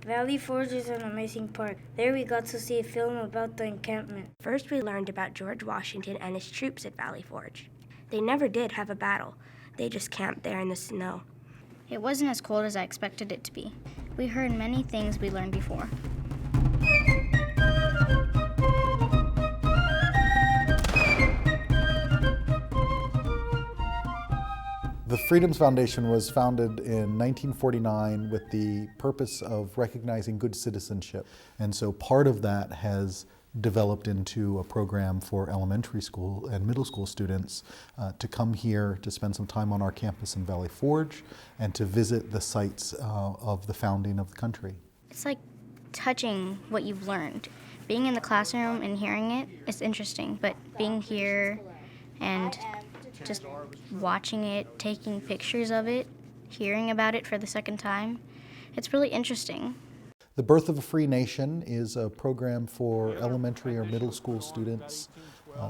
Valley Forge is an amazing park. There we got to see a film about the encampment. First, we learned about George Washington and his troops at Valley Forge. They never did have a battle. They just camped there in the snow. It wasn't as cold as I expected it to be. We heard many things we learned before. The Freedoms Foundation was founded in 1949 with the purpose of recognizing good citizenship. And so part of that has developed into a program for elementary school and middle school students to come here to spend some time on our campus in Valley Forge and to visit the sites of the founding of the country. It's like touching what you've learned. Being in the classroom and hearing it is interesting, but being here and just watching it, taking pictures of it, hearing about it for the second time, it's really interesting. The Birth of a Free Nation is a program for elementary or middle school students.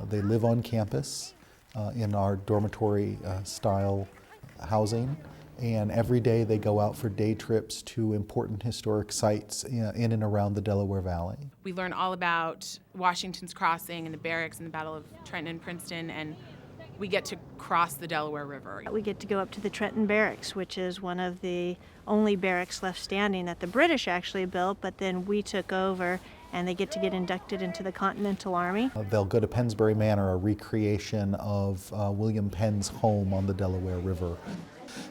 They live on campus in our dormitory style housing, and every day they go out for day trips to important historic sites in and around the Delaware Valley. We learn all about Washington's Crossing and the barracks and the Battle of Trenton and Princeton, and we get to cross the Delaware River. We get to go up to the Trenton Barracks, which is one of the only barracks left standing that the British actually built, but then we took over, and they get inducted into the Continental Army. They'll go to Pennsbury Manor, a recreation of William Penn's home on the Delaware River.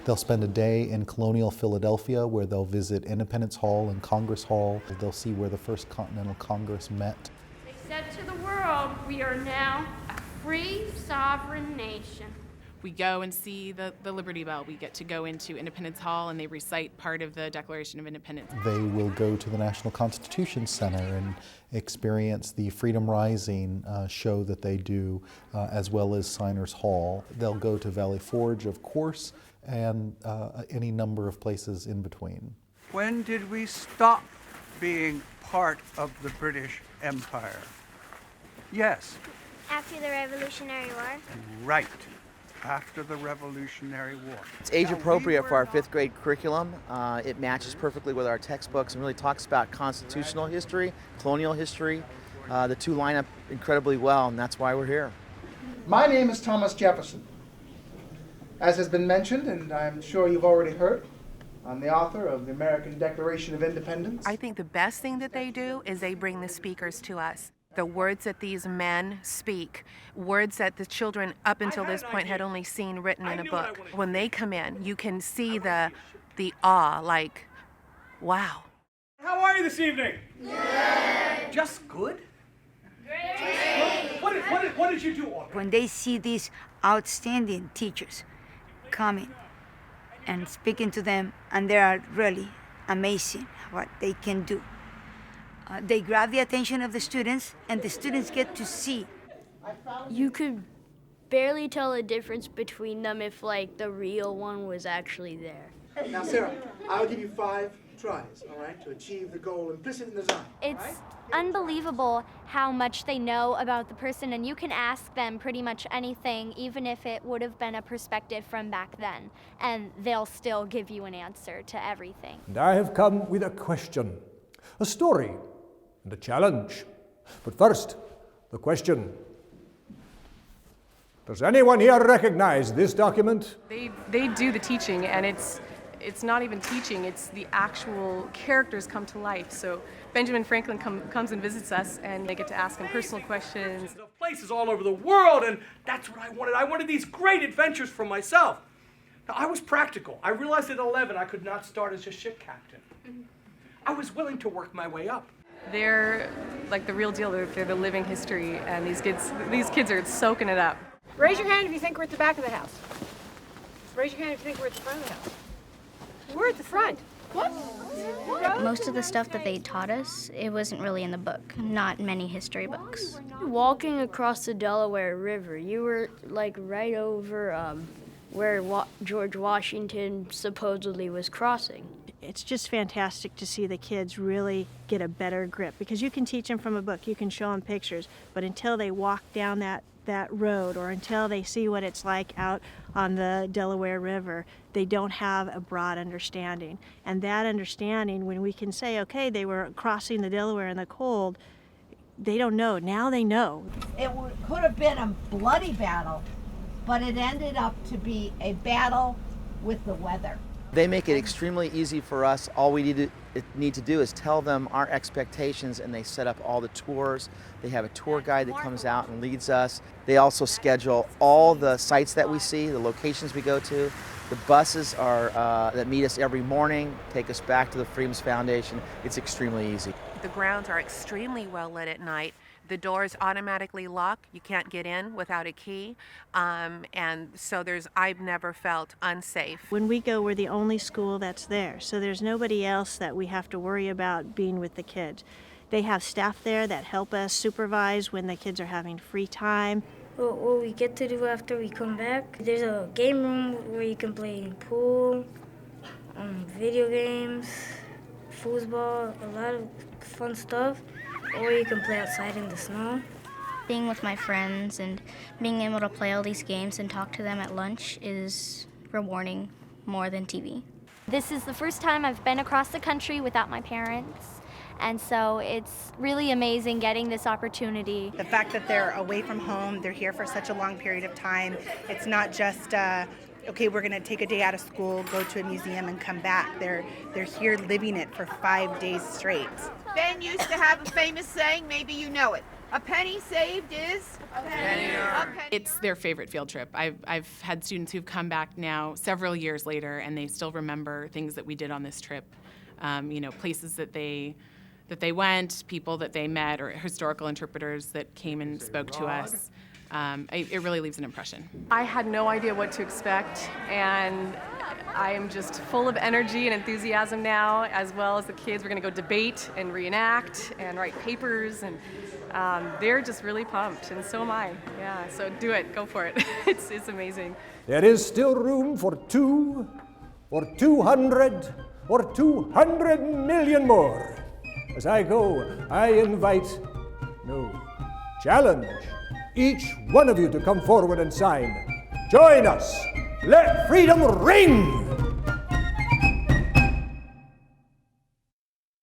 They'll spend a day in colonial Philadelphia where they'll visit Independence Hall and Congress Hall. They'll see where the First Continental Congress met. They said to the world, we are now a free sovereign nation. We go and see the Liberty Bell. We get to go into Independence Hall and they recite part of the Declaration of Independence. They will go to the National Constitution Center and experience the Freedom Rising show that they do, as well as Signers Hall. They'll go to Valley Forge, of course, and any number of places in between. When did we stop being part of the British Empire? Yes. After the Revolutionary War? Right. After the Revolutionary War. It's age appropriate for our 5th grade curriculum. It matches perfectly with our textbooks and really talks about constitutional history, colonial history. The two line up incredibly well, and that's why we're here. My name is Thomas Jefferson. As has been mentioned, and I'm sure you've already heard, I'm the author of the American Declaration of Independence. I think the best thing that they do is they bring the speakers to us. The words that these men speak, words that the children up until this point had only seen written in a book. When they come in, you can see the awe, like, wow. How are you this evening? Good. Just good? Great. What did you do? When they see these outstanding teachers coming and speaking to them, and they are really amazing what they can do. They grab the attention of the students, and the students get to see. You could barely tell the difference between them if, like, the real one was actually there. Now, Sarah, I'll give you 5 tries, all right, to achieve the goal implicit in the design. It's unbelievable how much they know about the person, and you can ask them pretty much anything, even if it would have been a perspective from back then, and they'll still give you an answer to everything. And I have come with a question, a story, and a challenge. But first, the question. Does anyone here recognize this document? They do the teaching, and it's not even teaching, it's the actual characters come to life. So Benjamin Franklin comes and visits us, and they get to ask him personal questions. Places all over the world, and that's what I wanted. I wanted these great adventures for myself. Now, I was practical. I realized at 11 I could not start as a ship captain. I was willing to work my way up. They're like the real deal. They're the living history, and these kids are soaking it up. Raise your hand if you think we're at the back of the house. Raise your hand if you think we're at the front of the house. We're at the front. What? Most of the stuff that they taught us, it wasn't really in the book, not many history books. Walking across the Delaware River, you were like right over where George Washington supposedly was crossing. It's just fantastic to see the kids really get a better grip, because you can teach them from a book, you can show them pictures, but until they walk down that that road or until they see what it's like out on the Delaware River, they don't have a broad understanding. And that understanding, when we can say, okay, they were crossing the Delaware in the cold, they don't know. Now they know. It could have been a bloody battle, but it ended up to be a battle with the weather. They make it extremely easy for us. All we need to do is tell them our expectations, and they set up all the tours. They have a tour guide that comes out and leads us. They also schedule all the sites that we see, the locations we go to. The buses are that meet us every morning, take us back to the Freedoms Foundation. It's extremely easy. The grounds are extremely well lit at night. The doors automatically lock. You can't get in without a key. And so I've never felt unsafe. When we go, we're the only school that's there. So there's nobody else that we have to worry about being with the kids. They have staff there that help us supervise when the kids are having free time. What we get to do after we come back, there's a game room where you can play pool, video games, foosball, a lot of fun stuff. Or you can play outside in the snow. Being with my friends and being able to play all these games and talk to them at lunch is rewarding more than TV. This is the first time I've been across the country without my parents, and so it's really amazing getting this opportunity. The fact that they're away from home, they're here for such a long period of time. It's not just okay, we're going to take a day out of school, go to a museum, and come back. They're here living it for 5 days straight. Ben used to have a famous saying, maybe you know it. A penny saved is a penny earned. It's their favorite field trip. I've had students who've come back now several years later, and they still remember things that we did on this trip. Places that they went, people that they met, or historical interpreters that came and spoke to us. It really leaves an impression. I had no idea what to expect, and I am just full of energy and enthusiasm now, as well as the kids. We're going to go debate and reenact and write papers, and they're just really pumped, and so am I. Yeah, so do it. Go for it. It's amazing. There is still room for 2 or 200 or 200 million more. As I go, I challenge each one of you to come forward and sign. Join us. Let freedom ring!